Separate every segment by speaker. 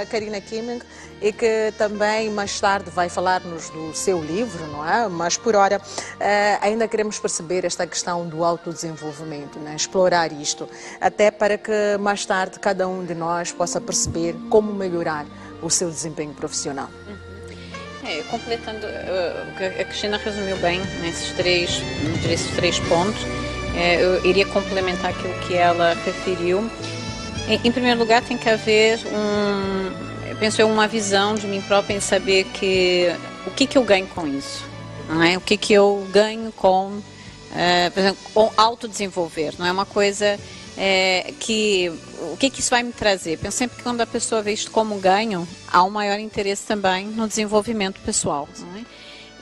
Speaker 1: Karina Kimming, e que também mais tarde vai falar-nos do seu livro, não é? Mas por hora ainda queremos perceber esta questão do autodesenvolvimento, né? Explorar isto, até para que mais tarde cada um de nós possa perceber como melhorar o seu desempenho profissional.
Speaker 2: Completando o que a Cristina resumiu bem nesses três pontos, eu iria complementar aquilo que ela referiu. Em primeiro lugar, tem que haver uma visão de mim própria em saber o que eu ganho com isso, não é? O que eu ganho com, por exemplo, com autodesenvolver, não é uma coisa o que isso vai me trazer? Penso sempre que quando a pessoa vê isto como ganho, há um maior interesse também no desenvolvimento pessoal, não é?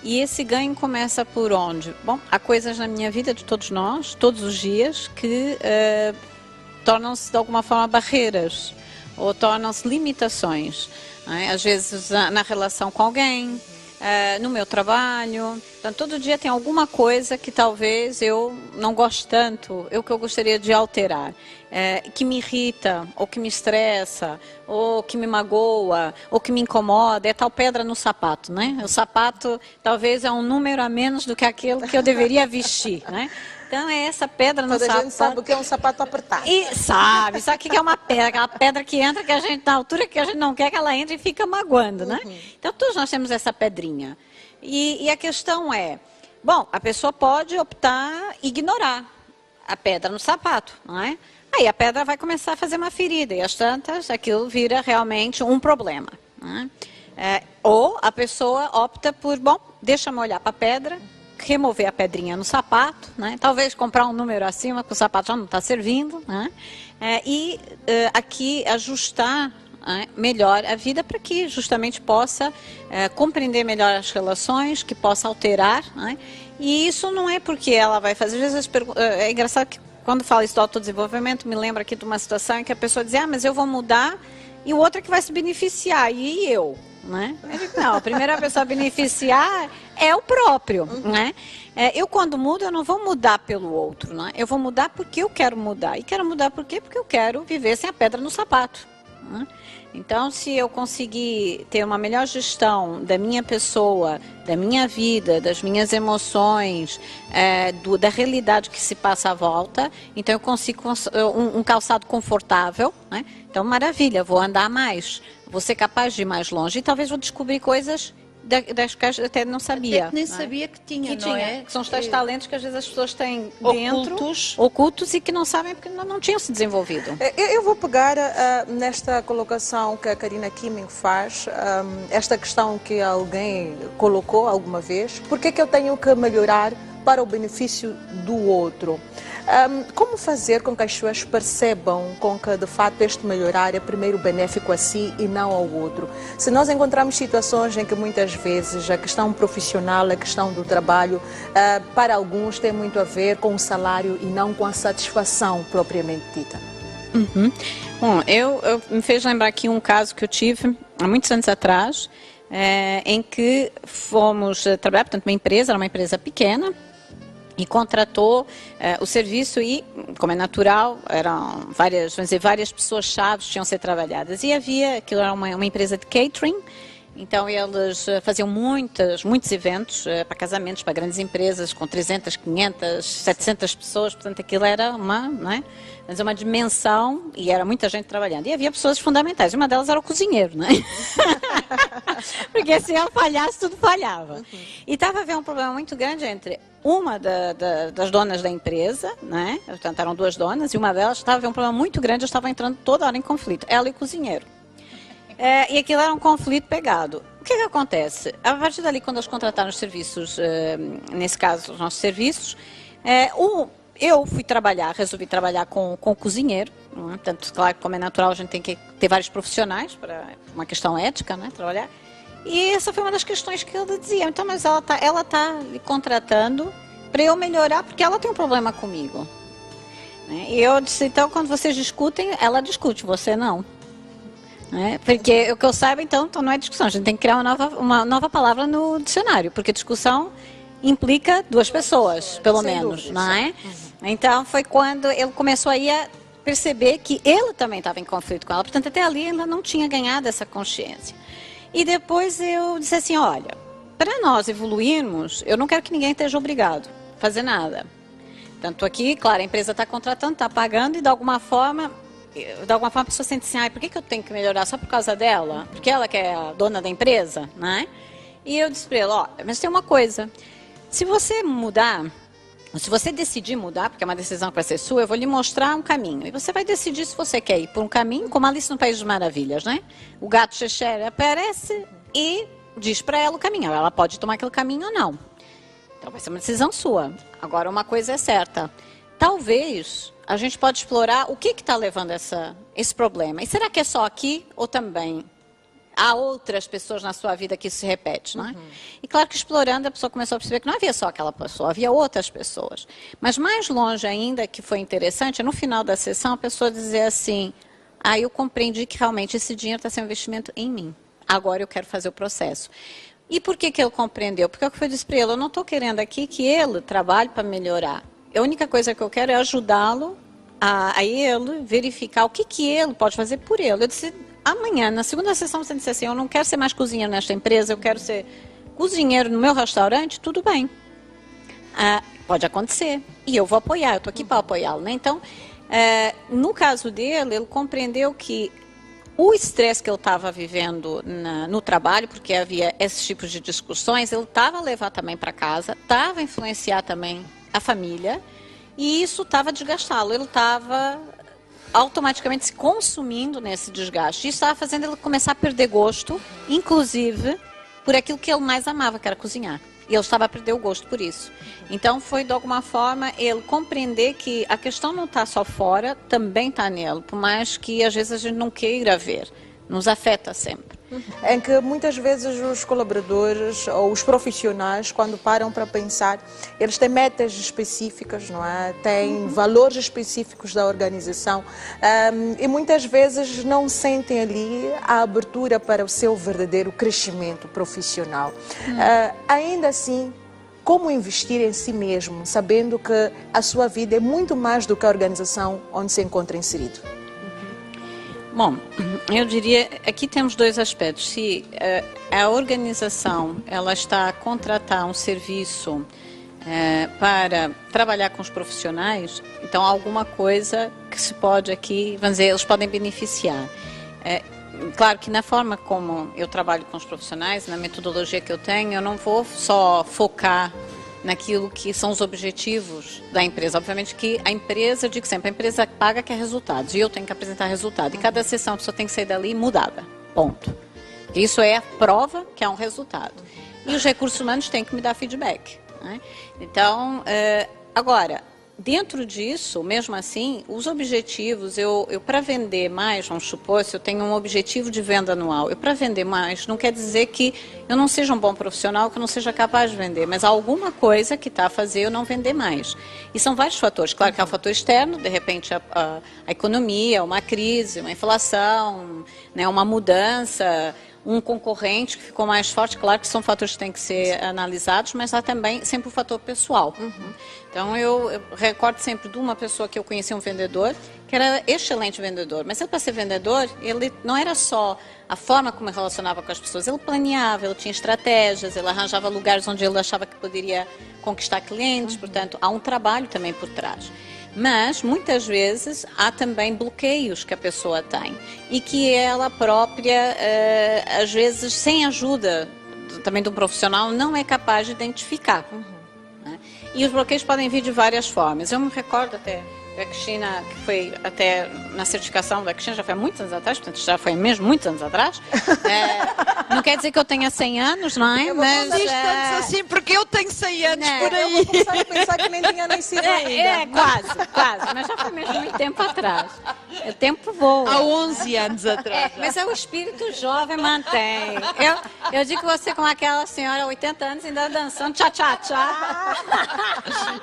Speaker 2: E esse ganho começa por onde? Bom, há coisas na minha vida de todos nós, todos os dias, que tornam-se de alguma forma barreiras ou tornam-se limitações, não é? Às vezes na relação com alguém, no meu trabalho. Então, todo dia tem alguma coisa que talvez eu não goste tanto, que eu gostaria de alterar, que me irrita, ou que me estressa, ou que me magoa, ou que me incomoda. É tal pedra no sapato, né? O sapato talvez é um número a menos do que aquele que eu deveria vestir, né? Então é essa pedra no sapato.
Speaker 1: Toda a gente sabe o que é um sapato apertado.
Speaker 2: E sabe o que é uma pedra, aquela pedra que entra, que a gente, na altura que a gente não quer que ela entre e fica magoando, né? Então todos nós temos essa pedrinha. E a questão é, bom, a pessoa pode optar ignorar a pedra no sapato, não é? Aí a pedra vai começar a fazer uma ferida e às tantas aquilo vira realmente um problema, não é? Ou a pessoa opta por, bom, deixa-me olhar para a pedra, remover a pedrinha no sapato, né? Talvez comprar um número acima, porque o sapato já não está servindo, né? Aqui ajustar melhor a vida para que justamente possa compreender melhor as relações, que possa alterar, né? E isso não é porque ela vai fazer, às vezes é engraçado que quando fala isso do autodesenvolvimento, me lembra aqui de uma situação em que a pessoa diz, mas eu vou mudar e o outro é que vai se beneficiar, e eu? Né? Eu digo, não, a primeira pessoa a beneficiar é o próprio, né? Eu quando mudo, eu não vou mudar pelo outro, né? Eu vou mudar porque eu quero mudar. E quero mudar por quê? Porque eu quero viver sem a pedra no sapato, né? Então, se eu conseguir ter uma melhor gestão da minha pessoa, da minha vida, das minhas emoções, da realidade que se passa à volta, então eu consigo um calçado confortável, né? Então, maravilha, vou andar mais, vou ser capaz de ir mais longe e talvez vou descobrir coisas das que eu até não sabia.
Speaker 3: Até que nem sabia que tinha, não é?
Speaker 2: Que são os tais talentos que às vezes as pessoas têm dentro, ocultos e que não sabem porque não tinham se desenvolvido.
Speaker 1: Eu vou pegar nesta colocação que a Karina Kimming faz, esta questão que alguém colocou alguma vez, porque é que eu tenho que melhorar para o benefício do outro? Como fazer com que as pessoas percebam com que, de fato, este melhorar é primeiro benéfico a si e não ao outro? Se nós encontramos situações em que muitas vezes a questão profissional, a questão do trabalho, para alguns tem muito a ver com o salário e não com a satisfação propriamente dita.
Speaker 2: Bom, eu me fez lembrar aqui um caso que eu tive há muitos anos atrás, em que fomos trabalhar, portanto, uma empresa, era uma empresa pequena, e contratou o serviço e, como é natural, eram várias pessoas-chave que tinham a ser trabalhadas. E aquilo era uma empresa de catering, então eles faziam muitos eventos para casamentos, para grandes empresas, com 300, 500, 700 pessoas, portanto aquilo era uma dimensão e era muita gente trabalhando. E havia pessoas fundamentais, uma delas era o cozinheiro, não é? Porque se ele falhasse, tudo falhava. E estava a haver um problema muito grande entre uma das donas da empresa, né? Portanto, eram duas donas, e uma delas estava a haver um problema muito grande, eu estava entrando toda hora em conflito, ela e o cozinheiro. E aquilo era um conflito pegado. O que acontece? A partir dali, quando eles contrataram os serviços, nesse caso, os nossos serviços, eu resolvi trabalhar com o cozinheiro, não é? Portanto, claro, como é natural, a gente tem que ter vários profissionais, para uma questão ética, né? Trabalhar. E essa foi uma das questões que ele dizia, então, mas ela tá me contratando para eu melhorar, porque ela tem um problema comigo. E eu disse, então, quando vocês discutem, ela discute, você não. Porque o que eu saiba, então não é discussão, a gente tem que criar uma nova palavra no dicionário, porque discussão implica duas pessoas, pelo menos, não é? Então foi quando ele começou aí a perceber que ele também estava em conflito com ela. Portanto, até ali ela não tinha ganhado essa consciência. E depois eu disse assim, olha, para nós evoluirmos, eu não quero que ninguém esteja obrigado a fazer nada. Tanto aqui, claro, a empresa está contratando, está pagando e de alguma forma a pessoa sente assim, por que eu tenho que melhorar só por causa dela? Porque ela que é a dona da empresa, né? E eu disse para ele, mas tem uma coisa, se você mudar, se você decidir mudar, porque é uma decisão que vai ser sua, eu vou lhe mostrar um caminho. E você vai decidir se você quer ir por um caminho, como Alice no País das Maravilhas, né? O gato Cheshire aparece e diz para ela o caminho. Ela pode tomar aquele caminho ou não. Então vai ser uma decisão sua. Agora, uma coisa é certa. Talvez a gente pode explorar o que está levando esse problema. E será que é só aqui ou também há outras pessoas na sua vida que isso se repete, não é? E claro que explorando a pessoa começou a perceber que não havia só aquela pessoa, havia outras pessoas. Mas mais longe ainda, que foi interessante, no final da sessão a pessoa dizer assim, eu compreendi que realmente esse dinheiro está sendo um investimento em mim. Agora eu quero fazer o processo. E por que ele compreendeu? Porque é o que eu disse para ele, eu não estou querendo aqui que ele trabalhe para melhorar. A única coisa que eu quero é ajudá-lo a ele verificar o que ele pode fazer por ele. Eu disse, amanhã, na segunda sessão, você disse assim, eu não quero ser mais cozinheiro nesta empresa, eu quero ser cozinheiro no meu restaurante, tudo bem. Pode acontecer. E eu vou apoiar, eu estou aqui para apoiá-lo, né? Então, no caso dele, ele compreendeu que o estresse que ele estava vivendo no trabalho, porque havia esses tipos de discussões, ele estava a levar também para casa, estava a influenciar também a família, e isso estava a desgastá-lo. Ele estava automaticamente se consumindo nesse desgaste. Isso estava fazendo ele começar a perder gosto, inclusive por aquilo que ele mais amava, que era cozinhar. E ele estava a perder o gosto por isso. Então foi, de alguma forma, ele compreender que a questão não está só fora, também está nele. Por mais que às vezes a gente não queira ver, nos afeta sempre.
Speaker 1: Em que muitas vezes os colaboradores ou os profissionais, quando param para pensar, eles têm metas específicas, não é? Têm valores específicos da organização e muitas vezes não sentem ali a abertura para o seu verdadeiro crescimento profissional. Ainda assim, como investir em si mesmo, sabendo que a sua vida é muito mais do que a organização onde se encontra inserido?
Speaker 2: Bom, eu diria, aqui temos dois aspectos. Se a organização ela está a contratar um serviço para trabalhar com os profissionais, então alguma coisa que se pode aqui, vamos dizer, eles podem beneficiar. Claro que na forma como eu trabalho com os profissionais, na metodologia que eu tenho, eu não vou só focar naquilo que são os objetivos da empresa. Obviamente que a empresa, eu digo sempre, a empresa paga quer resultados e eu tenho que apresentar resultado. E cada sessão a pessoa tem que sair dali mudada, ponto. Isso é a prova que há um resultado. E os recursos humanos têm que me dar feedback, né? Então, agora, dentro disso, mesmo assim, os objetivos, eu para vender mais, vamos supor, se eu tenho um objetivo de venda anual, eu para vender mais, não quer dizer que eu não seja um bom profissional, que eu não seja capaz de vender, mas há alguma coisa que está a fazer eu não vender mais. E são vários fatores. Claro que há o fator externo, de repente a economia, uma crise, uma inflação, né, uma mudança, um concorrente que ficou mais forte, claro que são fatores que têm que ser analisados, mas há também sempre o fator pessoal. Então eu recordo sempre de uma pessoa que eu conheci, um vendedor, que era excelente vendedor, mas ele para ser vendedor, ele não era só a forma como ele relacionava com as pessoas, ele planeava, ele tinha estratégias, ele arranjava lugares onde ele achava que poderia conquistar clientes, portanto há um trabalho também por trás. Mas, muitas vezes, há também bloqueios que a pessoa tem e que ela própria, às vezes, sem ajuda também de um profissional, não é capaz de identificar. Né? E os bloqueios podem vir de várias formas. Eu me recordo até da Cristina, que foi até na certificação da Cristina, já foi há muitos anos atrás, portanto já foi mesmo muitos anos atrás. Não quer dizer que eu tenha 100 anos, não é?
Speaker 3: Mas assim, porque eu tenho 100 anos por aí.
Speaker 1: Eu vou começar a pensar que nem tinha nascido ainda.
Speaker 2: Quase, mas já foi mesmo muito tempo atrás. O tempo voa.
Speaker 3: Há 11 anos atrás.
Speaker 2: Mas é o espírito jovem mantém. Eu digo que você, como aquela senhora, 80 anos, ainda dançando tchá-tchá-tchá.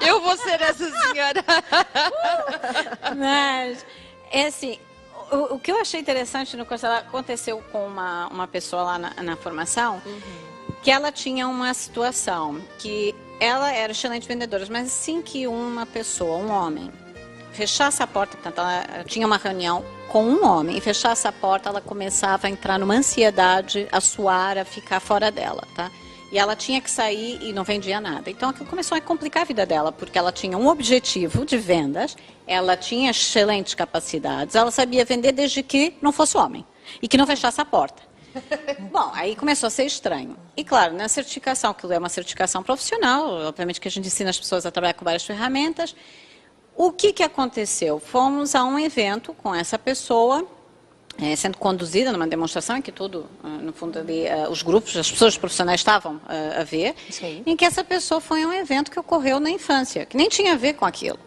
Speaker 3: Eu vou ser essa senhora.
Speaker 2: Mas, é assim, o que eu achei interessante no curso, aconteceu com uma pessoa lá na formação, que ela tinha uma situação, que ela era excelente vendedora, mas assim que uma pessoa, um homem, fechasse a porta, portanto, ela tinha uma reunião com um homem e fechasse a porta, ela começava a entrar numa ansiedade, a suar, a ficar fora dela, tá? E ela tinha que sair e não vendia nada. Então aquilo começou a complicar a vida dela, porque ela tinha um objetivo de vendas, ela tinha excelentes capacidades, ela sabia vender desde que não fosse homem e que não fechasse a porta. Bom, aí começou a ser estranho. E claro, na certificação, que é uma certificação profissional, obviamente que a gente ensina as pessoas a trabalhar com várias ferramentas. O que aconteceu? Fomos a um evento com essa pessoa, sendo conduzida numa demonstração em que tudo, no fundo, ali, os grupos, as pessoas profissionais estavam a ver,
Speaker 1: Sim.
Speaker 2: em que essa pessoa foi a um evento que ocorreu na infância, que nem tinha a ver com aquilo.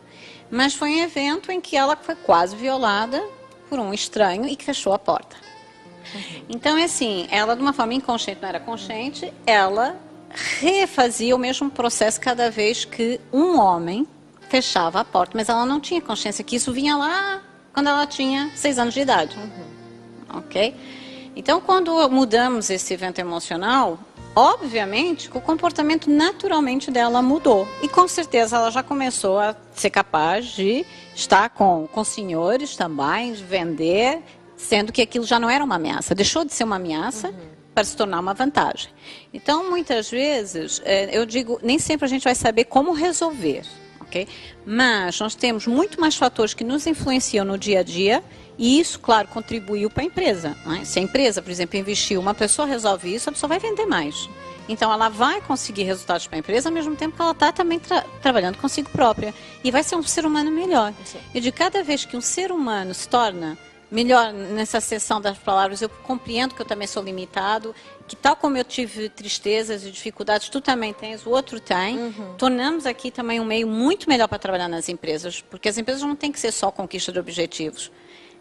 Speaker 2: Mas foi um evento em que ela foi quase violada por um estranho e que fechou a porta. Então, é assim, ela de uma forma inconsciente, não era consciente, ela refazia o mesmo processo cada vez que um homem fechava a porta, mas ela não tinha consciência que isso vinha lá quando ela tinha 6 anos de idade. Ok? Então, quando mudamos esse evento emocional, obviamente que o comportamento naturalmente dela mudou. E com certeza ela já começou a ser capaz de estar com senhores também, de vender, sendo que aquilo já não era uma ameaça. Deixou de ser uma ameaça para se tornar uma vantagem. Então, muitas vezes, eu digo, nem sempre a gente vai saber como resolver. Okay? Mas nós temos muito mais fatores que nos influenciam no dia a dia e isso, claro, contribuiu para a empresa. Não é? Se a empresa, por exemplo, investiu, uma pessoa resolve isso, a pessoa vai vender mais. Então, ela vai conseguir resultados para a empresa ao mesmo tempo que ela está também trabalhando consigo própria. E vai ser um ser humano melhor. Sim. E de cada vez que um ser humano se torna melhor nessa sessão das palavras, eu compreendo que eu também sou limitado, que tal como eu tive tristezas e dificuldades, tu também tens, o outro tem. Tornamos aqui também um meio muito melhor para trabalhar nas empresas, porque as empresas não têm que ser só conquista de objetivos,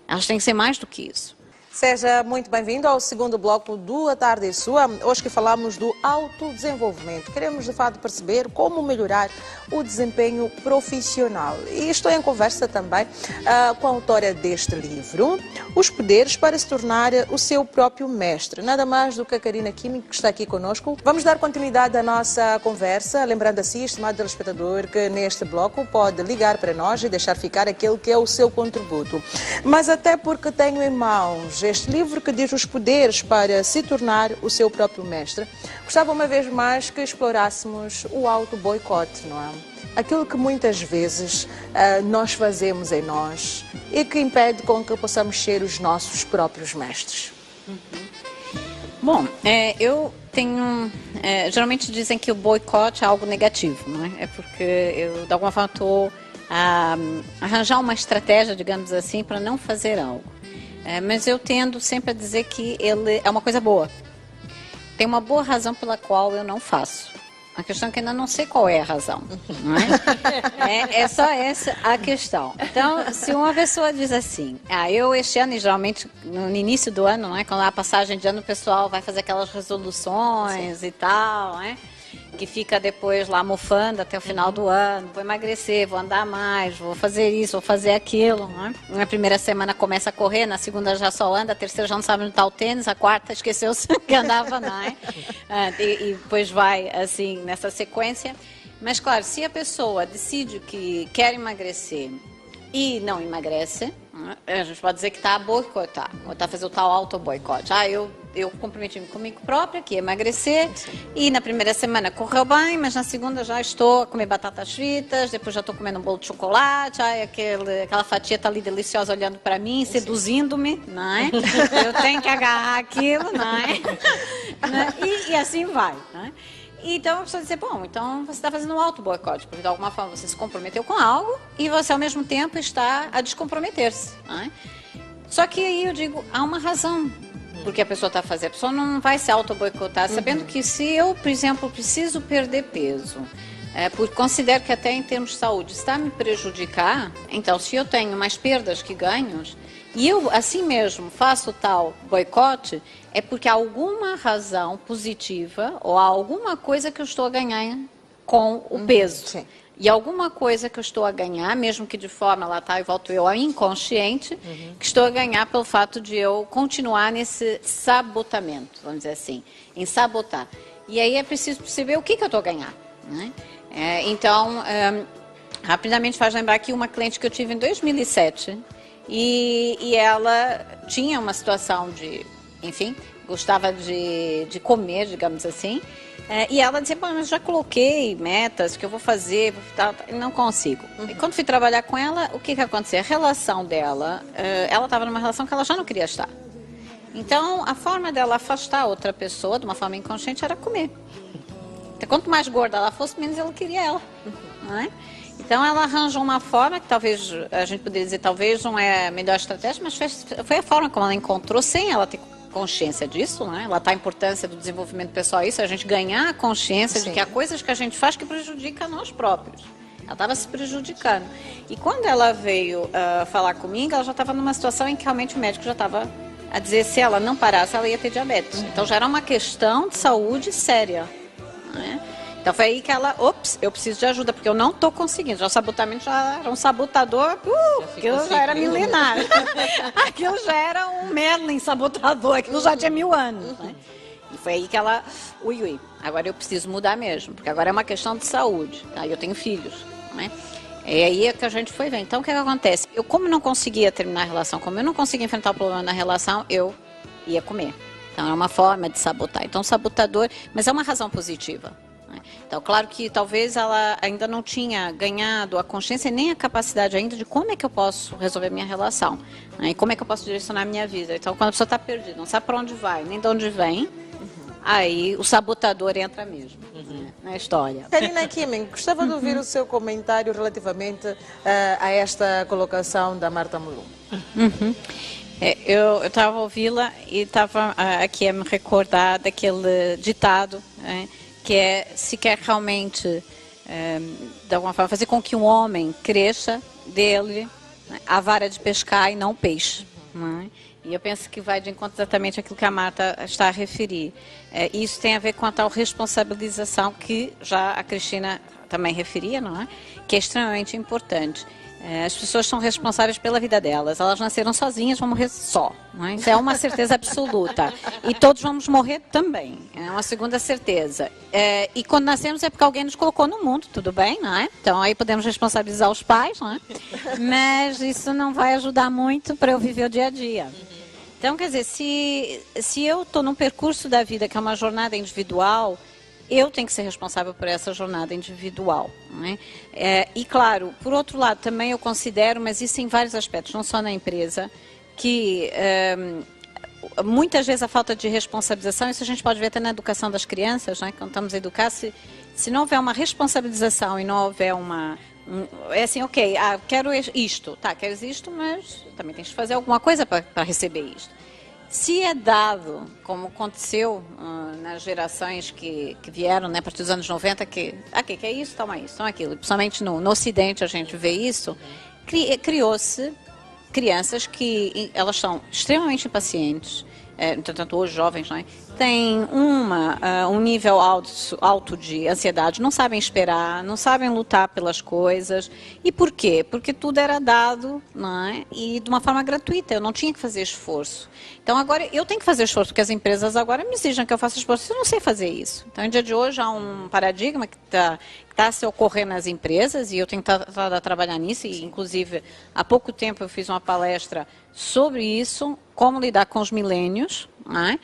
Speaker 2: elas têm que ser mais do que isso.
Speaker 1: Seja muito bem-vindo ao segundo bloco do A Tarde é Sua. Hoje que falamos do autodesenvolvimento. Queremos, de fato, perceber como melhorar o desempenho profissional. E estou em conversa também com a autora deste livro, Os Poderes para se tornar o seu próprio mestre. Nada mais do que a Karina Kiming, que está aqui conosco. Vamos dar continuidade à nossa conversa, lembrando assim, estimado telespectador, que neste bloco pode ligar para nós e deixar ficar aquele que é o seu contributo. Mas até porque tenho em mãos este livro que diz os poderes para se tornar o seu próprio mestre, gostava uma vez mais que explorássemos o auto-boicote, não é? Aquilo que muitas vezes nós fazemos em nós e que impede com que possamos ser os nossos próprios mestres.
Speaker 2: Bom, eu tenho... geralmente dizem que o boicote é algo negativo, não é? É porque eu, de alguma forma, estou a arranjar uma estratégia, digamos assim, para não fazer algo. Mas eu tendo sempre a dizer que ele é uma coisa boa. Tem uma boa razão pela qual eu não faço. A questão é que ainda não sei qual é a razão. Não é? É só essa a questão. Então, se uma pessoa diz assim, eu este ano, e geralmente no início do ano, não é? Quando há a passagem de ano, o pessoal vai fazer aquelas resoluções e tal, não é? Que fica depois lá mofando até o final do ano, vou emagrecer, vou andar mais, vou fazer isso, vou fazer aquilo. Né? Na primeira semana começa a correr, na segunda já só anda, a terceira já não sabe onde está o tênis, a quarta esqueceu-se que andava, não é? E depois vai assim nessa sequência. Mas claro, se a pessoa decide que quer emagrecer e não emagrece, a gente pode dizer que está a boicotar, ou está a fazer o tal auto-boicote. Eu comprometi-me comigo própria, que ia emagrecer, e na primeira semana correu bem, mas na segunda já estou a comer batatas fritas, depois já estou comendo um bolo de chocolate, aquela fatia está ali deliciosa olhando para mim, seduzindo-me, não é? Eu tenho que agarrar aquilo, não é? E assim vai, não é? Então a pessoa diz, bom, então você está fazendo um auto-boicote, porque de alguma forma você se comprometeu com algo e você ao mesmo tempo está a descomprometer-se. Não é? Só que aí eu digo, há uma razão porque a pessoa está fazendo. A pessoa não vai se auto-boicotar, sabendo que se eu, por exemplo, preciso perder peso, porque considero que até em termos de saúde está a me prejudicar, então se eu tenho mais perdas que ganhos, e eu assim mesmo faço tal boicote, é porque há alguma razão positiva ou há alguma coisa que eu estou a ganhar com o peso.
Speaker 1: Sim.
Speaker 2: E alguma coisa que eu estou a ganhar, mesmo que de forma, lá está, e volto eu ao inconsciente, que estou a ganhar pelo fato de eu continuar nesse sabotamento, vamos dizer assim, em sabotar. E aí é preciso perceber o que eu estou a ganhar. Né? Então, rapidamente faz lembrar aqui uma cliente que eu tive em 2007 e ela tinha uma situação de, enfim, gostava de comer, digamos assim, e ela dizia, mas eu já coloquei metas que eu vou fazer, não consigo. E quando fui trabalhar com ela, o que acontecia? A relação dela, ela estava numa relação que ela já não queria estar. Então, a forma dela afastar outra pessoa, de uma forma inconsciente, era comer. Então, quanto mais gorda ela fosse, menos ela queria ela. Não é? Então, ela arranjou uma forma, que talvez, a gente poderia dizer, talvez não é a melhor estratégia, mas foi a forma como ela encontrou, sem ela ter consciência disso, né? Ela tá a importância do desenvolvimento pessoal, isso, a gente ganhar a consciência de que há coisas que a gente faz que prejudica a nós próprios. Ela estava se prejudicando. E quando ela veio falar comigo, ela já estava numa situação em que realmente o médico já estava a dizer se ela não parasse, ela ia ter diabetes. Então já era uma questão de saúde séria, né? Então foi aí que ela, eu preciso de ajuda, porque eu não estou conseguindo. Já o sabotamento já era um sabotador, aquilo já era milenar. Aquilo já era um Merlin sabotador, aquilo já tinha 1000 anos. Né? E foi aí que ela, agora eu preciso mudar mesmo, porque agora é uma questão de saúde. Tá? Eu tenho filhos, né? É aí que a gente foi ver. Então o que acontece? Eu, como não conseguia terminar a relação, como eu não conseguia enfrentar o problema na relação, eu ia comer. Então é uma forma de sabotar. Então sabotador, mas é uma razão positiva. Então, claro que talvez ela ainda não tinha ganhado a consciência nem a capacidade ainda de como é que eu posso resolver a minha relação, né? E como é que eu posso direcionar a minha vida. Então, quando a pessoa está perdida, não sabe para onde vai, nem de onde vem, aí o sabotador entra mesmo na história.
Speaker 1: Karina Kimming, gostava de ouvir o seu comentário relativamente a esta colocação da Marta Mulungu.
Speaker 2: Eu estava a ouvi-la e estava aqui a me recordar daquele ditado, né? Que é, se quer realmente, de alguma forma, fazer com que um homem cresça, dele, né, a vara de pescar e não o peixe. Né? E eu penso que vai de encontro exatamente àquilo que a Marta está a referir. Isso tem a ver com a tal responsabilização que já a Cristina também referia, não é? Que é extremamente importante. As pessoas são responsáveis pela vida delas. Elas nasceram sozinhas, vão morrer só. Não é? Isso é uma certeza absoluta. E todos vamos morrer também. É uma segunda certeza. E quando nascemos é porque alguém nos colocou no mundo, tudo bem, não é? Então aí podemos responsabilizar os pais, não é? Mas isso não vai ajudar muito para eu viver o dia a dia. Então, quer dizer, se eu estou num percurso da vida que é uma jornada individual, eu tenho que ser responsável por essa jornada individual. Não é? E claro, por outro lado, também eu considero, mas isso em vários aspectos, não só na empresa, que muitas vezes a falta de responsabilização, isso a gente pode ver até na educação das crianças, não é? Quando estamos a educar, se não houver uma responsabilização e não houver é assim, ok, quero isto, queres isto, mas também tens de fazer alguma coisa para receber isto. Se é dado, como aconteceu nas gerações que vieram, né, a partir dos anos 90, que é isso, toma isso, toma aquilo. E principalmente no Ocidente a gente vê isso, criou-se crianças que elas são extremamente impacientes, tanto hoje jovens, não é? Têm um nível alto de ansiedade, não sabem esperar, não sabem lutar pelas coisas. E por quê? Porque tudo era dado, não é? E de uma forma gratuita, eu não tinha que fazer esforço. Então agora eu tenho que fazer esforço, porque as empresas agora me exigem que eu faça esforço, eu não sei fazer isso. Então, no dia de hoje, há um paradigma que está a se ocorrer nas empresas, e eu tenho estado a trabalhar nisso, e inclusive há pouco tempo eu fiz uma palestra sobre isso, como lidar com os milênios, não é?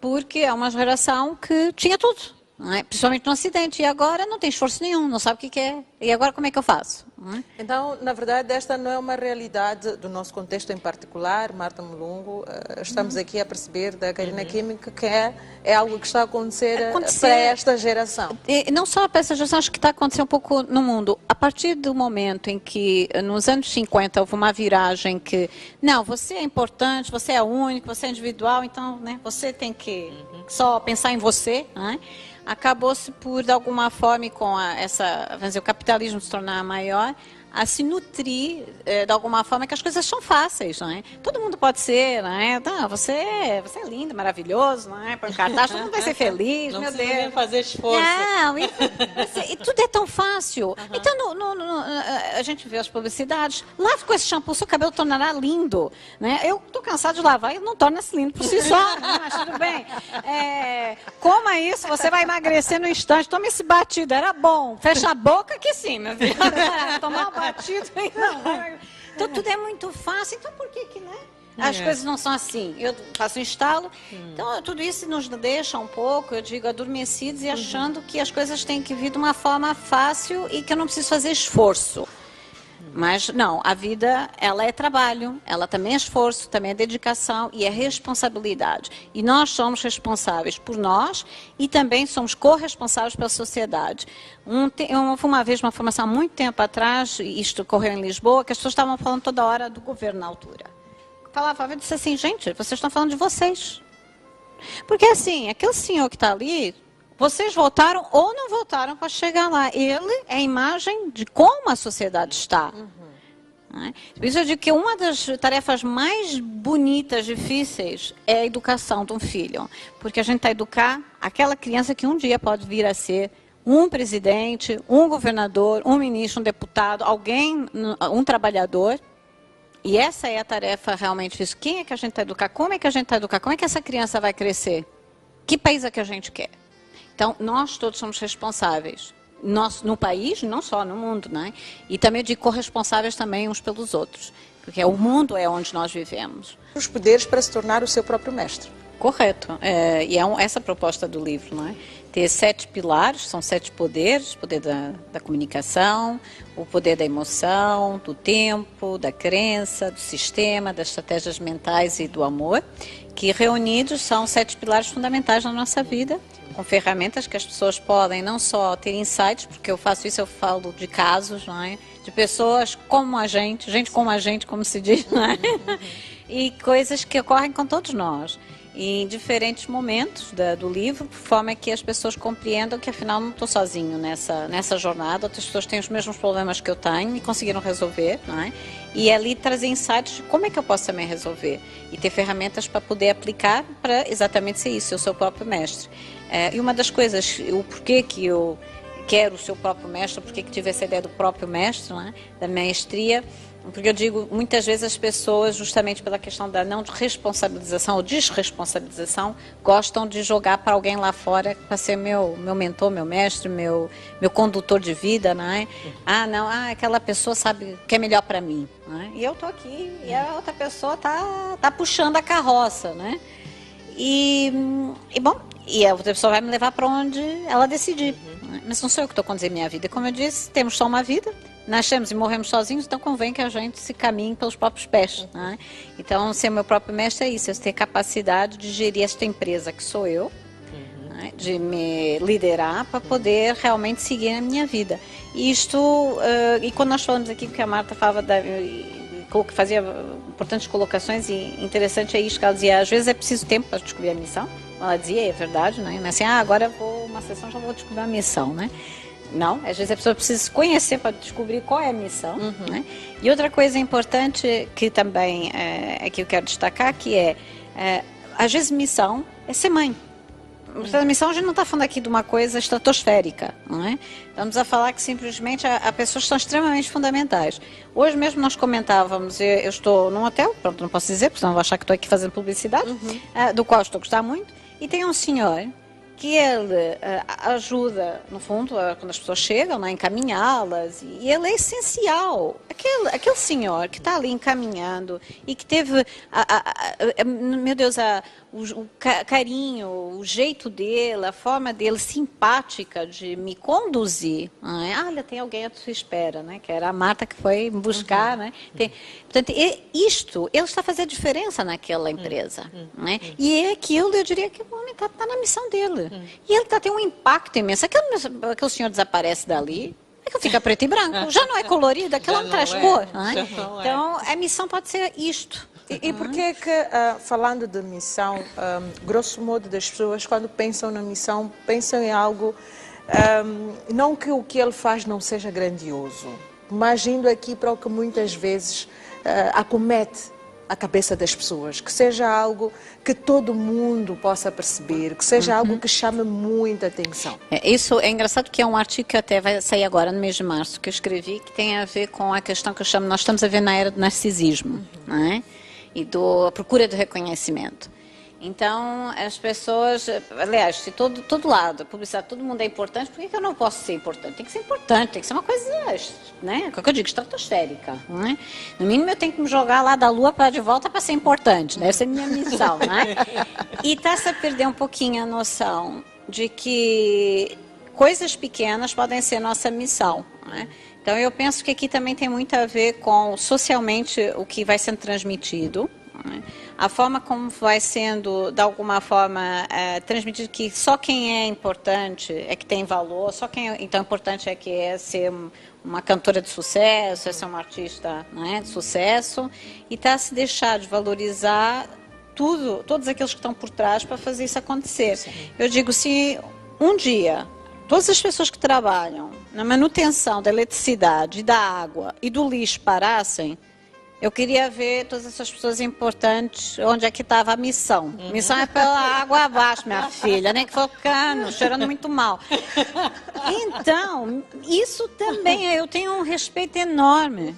Speaker 2: Porque é uma geração que tinha tudo, não é? Principalmente no Ocidente, e agora não tem esforço nenhum, não sabe o que é, e agora como é que eu faço? Não é?
Speaker 1: Então, na verdade, esta não é uma realidade do nosso contexto em particular, Marta Mulungu, estamos aqui a perceber da Karina Kimming que é algo que está a acontecer para esta geração.
Speaker 2: E não só para essa geração, acho que está acontecendo um pouco no mundo. A partir do momento em que, nos anos 50, houve uma viragem que, não, você é importante, você é único, você é individual, então, né, você tem que só pensar em você, né? Acabou-se por, de alguma forma, com vamos dizer, o capitalismo se tornar maior, a se nutrir, de alguma forma, que as coisas são fáceis, não é? Todo mundo pode ser, não é? Não, você é lindo, maravilhoso, não é? Põe um cartaz, todo mundo vai ser feliz,
Speaker 4: não
Speaker 2: meu
Speaker 4: precisa
Speaker 2: Deus.
Speaker 4: nem fazer esforço.
Speaker 2: Não, e tudo é tão fácil. Então, a gente vê as publicidades, lave com esse shampoo, seu cabelo tornará lindo, né? Eu estou cansada de lavar e não torna-se lindo por si só, né? Mas tudo bem.
Speaker 4: Coma isso, você vai emagrecer no instante. Tome esse batido, era bom. Fecha a boca que sim, meu filho. Tomar um batido, não. Então tudo é muito fácil, então por que que, né? As coisas não são assim. Eu faço um estalo. Então, tudo isso nos deixa um pouco, eu digo, adormecidos e achando que as coisas têm que vir de uma forma fácil e que eu não preciso fazer esforço. Mas não, a vida, ela é trabalho, ela também é esforço, também é dedicação e é responsabilidade. E nós somos responsáveis por nós e também somos corresponsáveis pela sociedade. Uma vez, uma formação há muito tempo atrás, isto ocorreu em Lisboa, que as pessoas estavam falando toda hora do governo na altura. Eu disse assim, gente, vocês estão falando de vocês. Porque assim, aquele senhor que está ali, vocês votaram ou não votaram para chegar lá. Ele é a imagem de como a sociedade está. Por isso eu digo que uma das tarefas mais bonitas, difíceis, é a educação de um filho. Porque a gente está a educar aquela criança que um dia pode vir a ser um presidente, um governador, um ministro, um deputado, alguém, um trabalhador. E essa é a tarefa realmente difícil. Quem é que a gente está a educar? Como é que a gente está a educar? Como é que essa criança vai crescer? Que país é que a gente quer? Então, nós todos somos responsáveis. Nós, no país, não só no mundo, né? E também de corresponsáveis também uns pelos outros. Porque o mundo é onde nós vivemos.
Speaker 1: Os poderes para se tornar o seu próprio mestre.
Speaker 2: Correto. E é essa a proposta do livro, não é? Ter 7 pilares, são 7 poderes, o poder da comunicação, o poder da emoção, do tempo, da crença, do sistema, das estratégias mentais e do amor, que reunidos são 7 pilares fundamentais na nossa vida, com ferramentas que as pessoas podem não só ter insights, porque eu faço isso, eu falo de casos, não é? De pessoas como a gente como a gente, como se diz, não é? E coisas que ocorrem com todos nós. Em diferentes momentos do livro, de forma que as pessoas compreendam que afinal não estou sozinho nessa jornada, outras pessoas têm os mesmos problemas que eu tenho e conseguiram resolver, não é? E ali trazer insights de como é que eu posso também resolver e ter ferramentas para poder aplicar para exatamente ser isso, ser o seu próprio mestre. E uma das coisas, o porquê que eu quero o seu próprio mestre, porquê que tive essa ideia do próprio mestre, não é? Da mestria. Porque eu digo, muitas vezes as pessoas, justamente pela questão da não responsabilização ou desresponsabilização, gostam de jogar para alguém lá fora para ser meu mentor, meu mestre, meu condutor de vida, não é? Aquela pessoa sabe o que é melhor para mim, não é? E eu estou aqui e a outra pessoa tá puxando a carroça, né? E a outra pessoa vai me levar para onde ela decidir. Mas não sou eu que estou conduzindo minha vida. Como eu disse, temos só uma vida. Nascemos e morremos sozinhos, então convém que a gente se caminhe pelos próprios pés. Né? Então, ser meu próprio mestre é isso, é ter capacidade de gerir esta empresa que sou eu, né? De me liderar para poder realmente seguir a minha vida. E quando nós falamos aqui, porque a Marta falava fazia importantes colocações, e interessante é isso que ela dizia, às vezes é preciso tempo para descobrir a missão. Ela dizia, é verdade, né? Não é assim, agora eu vou uma sessão, já vou descobrir a missão, né? Não, às vezes a pessoa precisa se conhecer para descobrir qual é a missão. Né? E outra coisa importante que também é que eu quero destacar, que às vezes missão é ser mãe. A missão, a gente não está falando aqui de uma coisa estratosférica, não é? Estamos a falar que simplesmente as pessoas são extremamente fundamentais. Hoje mesmo nós comentávamos, eu estou num hotel, pronto, não posso dizer, porque senão vou achar que estou aqui fazendo publicidade, do qual estou a gostar muito, e tem um senhor que ele ajuda, no fundo, quando as pessoas chegam, a encaminhá-las, e ele é essencial. Aquele senhor que está ali encaminhando e que teve, meu Deus, o carinho, o jeito dele, a forma dele simpática de me conduzir. Olha, tem alguém à sua espera, né? Que era a Marta que foi me buscar. Né? Portanto, ele está fazendo diferença naquela empresa. Né? E é aquilo, eu diria que o homem está na missão dele. E ele está tendo um impacto imenso. Aquele senhor desaparece dali, aquilo fica preto e branco. Já não é colorido, aquilo não traz cor. Né? Então, a missão pode ser isto.
Speaker 1: E por que falando de missão, grosso modo das pessoas, quando pensam na missão, pensam em algo, não que o que ele faz não seja grandioso, mas indo aqui para o que muitas vezes acomete a cabeça das pessoas, que seja algo que todo mundo possa perceber, que seja algo que chame muita atenção.
Speaker 2: Isso é engraçado, que é um artigo que até vai sair agora no mês de março, que eu escrevi, que tem a ver com a questão que eu chamo, nós estamos a ver na era do narcisismo, não é? E da procura do reconhecimento. Então, as pessoas, aliás, se todo lado, publicidade, todo mundo é importante, por que eu não posso ser importante? Tem que ser importante, tem que ser uma coisa, né? O que eu digo, estratosférica, né? No mínimo eu tenho que me jogar lá da lua para de volta para ser importante, né? Essa é a minha missão, né? E está-se a perder um pouquinho a noção de que coisas pequenas podem ser nossa missão, né? Então, eu penso que aqui também tem muito a ver com, socialmente, o que vai sendo transmitido, né? A forma como vai sendo, de alguma forma, transmitido que só quem é importante é que tem valor, só quem é então importante é que é ser uma cantora de sucesso, é ser uma artista, né, de sucesso, e está a se deixar de valorizar todos aqueles que estão por trás para fazer isso acontecer. Sim. Eu digo, se um dia todas as pessoas que trabalham na manutenção da eletricidade, da água e do lixo parassem, eu queria ver todas essas pessoas importantes, onde é que estava a missão. Missão é pela água abaixo, minha filha, nem que for cano, cheirando muito mal. Então, isso também, eu tenho um respeito enorme,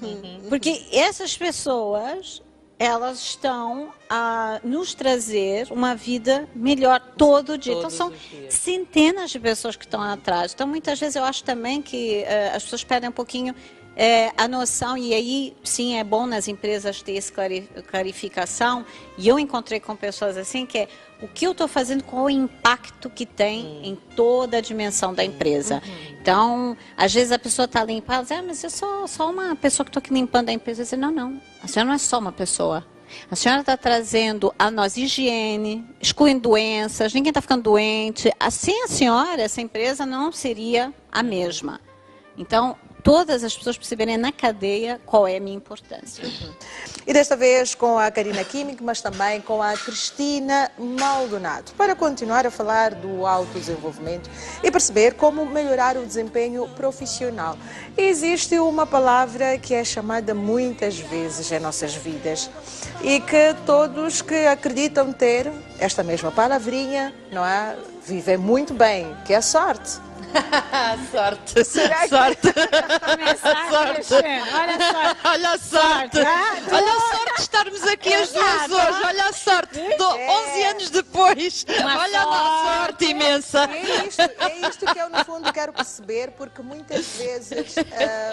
Speaker 2: porque essas pessoas, elas estão a nos trazer uma vida melhor todo dia. Então, são centenas de pessoas que estão atrás. Então, muitas vezes, eu acho também que as pessoas perdem um pouquinho a noção, e aí sim é bom nas empresas ter essa clarificação, e eu encontrei com pessoas assim, que é o que eu estou fazendo, qual o impacto que tem em toda a dimensão da empresa. Então, às vezes a pessoa está limpando, mas eu sou só uma pessoa que estou aqui limpando a empresa. Eu digo, não, a senhora não é só uma pessoa. A senhora está trazendo a nós higiene, excluindo doenças, ninguém está ficando doente. Sem a senhora, essa empresa não seria a mesma. Então, todas as pessoas perceberem na cadeia qual é a minha importância.
Speaker 1: E desta vez com a Karina Kimming, mas também com a Cristina Maldonado, para continuar a falar do autodesenvolvimento e perceber como melhorar o desempenho profissional. E existe uma palavra que é chamada muitas vezes em nossas vidas e que todos que acreditam ter esta mesma palavrinha, não é, vivem muito bem, que é a sorte.
Speaker 3: Sorte.
Speaker 1: Será que...
Speaker 3: Sorte.
Speaker 4: Sorte.
Speaker 3: Olha a sorte. Olha a sorte de estarmos aqui as duas hoje. Olha a sorte. 11 anos depois. Olha a sorte imensa.
Speaker 1: É isto que eu, no fundo, quero perceber, porque muitas vezes,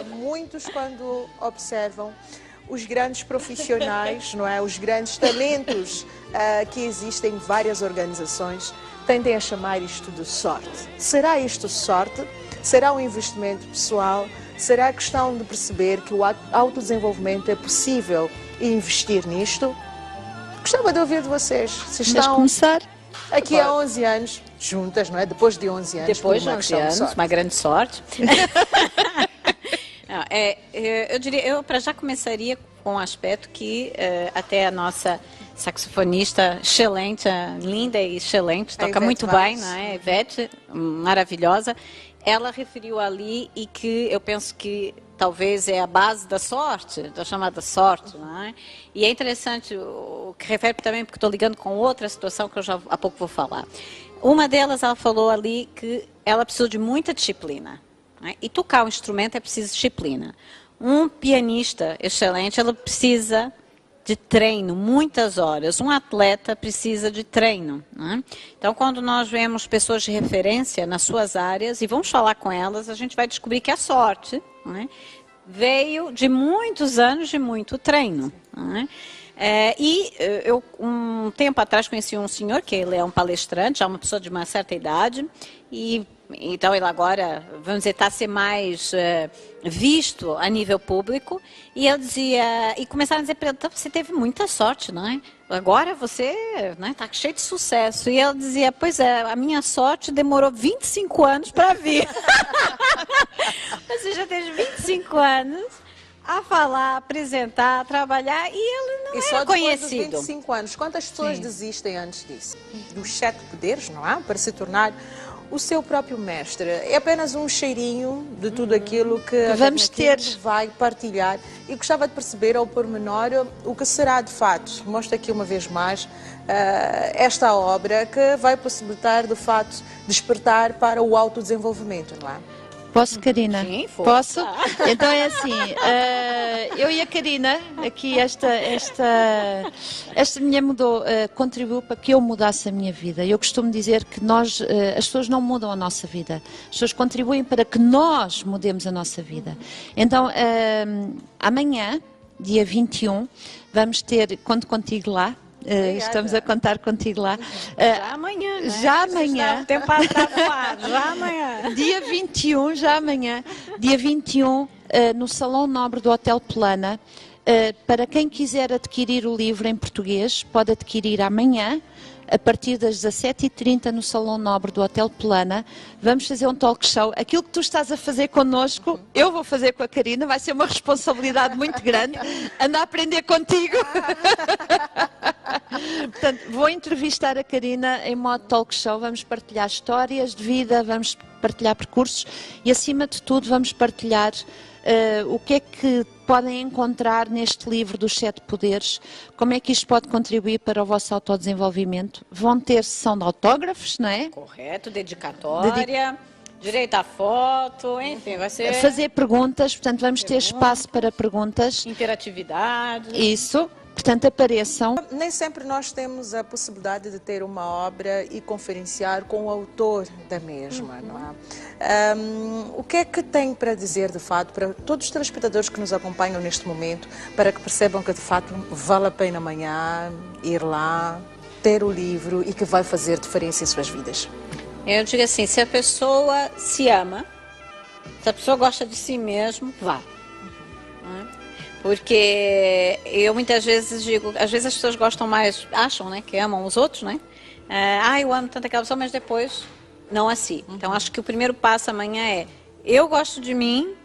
Speaker 1: muitos, quando observam os grandes profissionais, não é, os grandes talentos que existem em várias organizações, tendem a chamar isto de sorte. Será isto sorte? Será um investimento pessoal? Será questão de perceber que o autodesenvolvimento é possível e investir nisto? Gostava de ouvir de vocês. Se estão
Speaker 3: começar?
Speaker 1: Aqui há 11 anos, juntas, não é? Depois de 11 anos.
Speaker 2: Depois de 11 anos, uma grande sorte. Não, eu diria, eu para já começaria com um aspecto que até a nossa saxofonista excelente, linda e excelente, toca muito bem, não é? Ivete, maravilhosa. Ela referiu ali e que eu penso que talvez é a base da sorte, da chamada sorte, não é? E é interessante o que refere também, porque estou ligando com outra situação que eu já há pouco vou falar. Uma delas, ela falou ali que ela precisou de muita disciplina, não é? E tocar um instrumento é preciso disciplina. Um pianista excelente, ela precisa de treino, muitas horas. Um atleta precisa de treino, né? Então, quando nós vemos pessoas de referência nas suas áreas e vamos falar com elas, a gente vai descobrir que a sorte, né, veio de muitos anos de muito treino, né? Eu, um tempo atrás, conheci um senhor, que ele é um palestrante, já uma pessoa de uma certa idade, e então ele agora, vamos dizer, está a ser mais visto a nível público, e eu dizia, e começaram a dizer para ele, então, você teve muita sorte, não é? Agora você está cheio de sucesso. E ele dizia, pois é, a minha sorte demorou 25 anos para vir. Você já teve 25 anos a falar, a apresentar, a trabalhar, e ele não era conhecido.
Speaker 1: E só depois dos 25 anos, quantas pessoas desistem antes disso? Dos 7 poderes, não é? Para se tornar o seu próprio mestre. É apenas um cheirinho de tudo aquilo que a
Speaker 3: vamos ter,
Speaker 1: vai partilhar. E gostava de perceber ao pormenor o que será de fato. Mostra aqui uma vez mais esta obra que vai possibilitar de fato despertar para o autodesenvolvimento, não é?
Speaker 5: Posso, Karina?
Speaker 2: Sim, força.
Speaker 5: Posso? Então é assim, eu e a Karina, aqui esta mulher contribuiu para que eu mudasse a minha vida. Eu costumo dizer que as pessoas não mudam a nossa vida, as pessoas contribuem para que nós mudemos a nossa vida. Então, amanhã, dia 21, vamos ter, conto contigo lá. Estamos a contar contigo lá.
Speaker 4: Já amanhã, né?
Speaker 5: Já amanhã.
Speaker 4: O tempo está voado, já amanhã.
Speaker 5: Dia 21, já amanhã. Dia 21, no Salão Nobre do Hotel Plana. Para quem quiser adquirir o livro em português, pode adquirir amanhã, a partir das 17h30 no Salão Nobre do Hotel Plana. Vamos fazer um talk show. Aquilo que tu estás a fazer connosco, eu vou fazer com a Karina. Vai ser uma responsabilidade muito grande. Ando a aprender contigo. Portanto, vou entrevistar a Karina em modo talk show. Vamos partilhar histórias de vida, vamos partilhar percursos e, acima de tudo, vamos partilhar o que é que podem encontrar neste livro dos 7 poderes, como é que isto pode contribuir para o vosso autodesenvolvimento. Vão ter sessão de autógrafos, não é?
Speaker 2: Correto, dedicatória, direito à foto, enfim, vai ser...
Speaker 5: Fazer perguntas, portanto vamos ter espaço para perguntas.
Speaker 2: Interatividade.
Speaker 5: Isso. Portanto, apareçam.
Speaker 1: Nem sempre nós temos a possibilidade de ter uma obra e conferenciar com o autor da mesma, não é? O que é que tem para dizer, de fato, para todos os telespectadores que nos acompanham neste momento, para que percebam que, de fato, vale a pena amanhã ir lá, ter o livro e que vai fazer diferença em suas vidas?
Speaker 2: Eu digo assim, se a pessoa se ama, se a pessoa gosta de si mesmo, vá. Porque eu muitas vezes digo, às vezes as pessoas gostam mais, acham, né, que amam os outros, né? Eu amo tanto aquela pessoa, mas depois não a si. Então acho que o primeiro passo amanhã é, eu gosto de mim,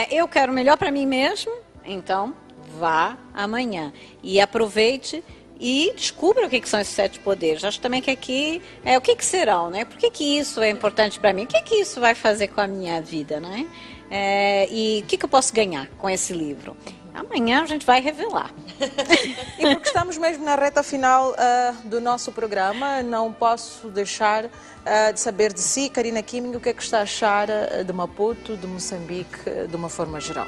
Speaker 2: eu quero o melhor para mim mesmo, então vá amanhã. E aproveite e descubra o que são esses 7 poderes. Acho também que aqui, o que serão, né? Por que isso é importante para mim? O que isso vai fazer com a minha vida, né? E o que eu posso ganhar com esse livro? Amanhã a gente vai revelar.
Speaker 1: E porque estamos mesmo na reta final do nosso programa, não posso deixar de saber de si, Karina Kiming, o que é que está a achar de Maputo, de Moçambique, de uma forma geral?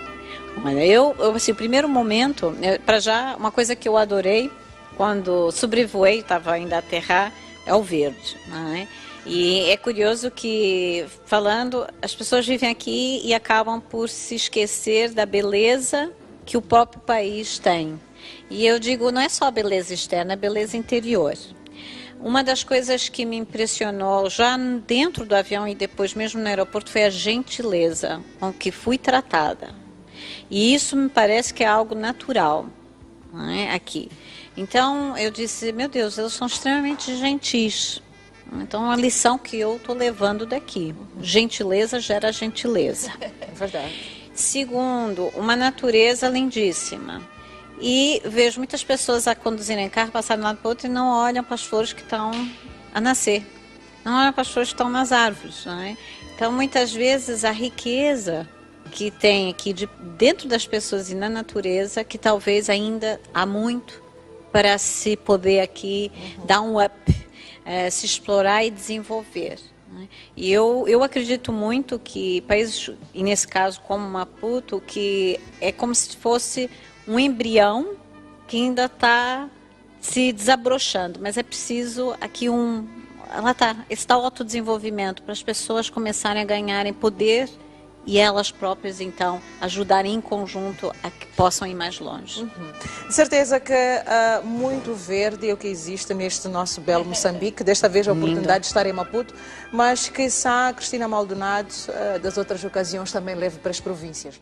Speaker 2: Olha, assim, o primeiro momento, para já, uma coisa que eu adorei, quando sobrevoei, estava ainda a aterrar, é o verde, não é? E é curioso que, falando, as pessoas vivem aqui e acabam por se esquecer da beleza que o próprio país tem. E eu digo, não é só a beleza externa, é a beleza interior. Uma das coisas que me impressionou já dentro do avião e depois mesmo no aeroporto foi a gentileza com que fui tratada. E isso me parece que é algo natural, não é? Aqui. Então eu disse, meu Deus, eles são extremamente gentis. Então, uma lição que eu estou levando daqui. Gentileza gera gentileza.
Speaker 1: É verdade.
Speaker 2: Segundo, uma natureza lindíssima. E vejo muitas pessoas a conduzirem carro, passarem de um lado para o outro e não olham para as flores que estão a nascer. Não olham para as flores que estão nas árvores. Não é? Então, muitas vezes, a riqueza que tem aqui dentro das pessoas e na natureza, que talvez ainda há muito para se poder aqui dar um up. Se explorar e desenvolver. Né? E eu acredito muito que países, e nesse caso como Maputo, que é como se fosse um embrião que ainda está se desabrochando, mas é preciso aqui esse tal autodesenvolvimento para as pessoas começarem a ganharem poder e elas próprias, então, ajudarem em conjunto a que possam ir mais longe.
Speaker 1: De certeza que muito verde é o que existe neste nosso belo Moçambique. Desta vez a oportunidade de estar em Maputo, mas quiçá Cristina Maldonado, das outras ocasiões, também leve para as províncias.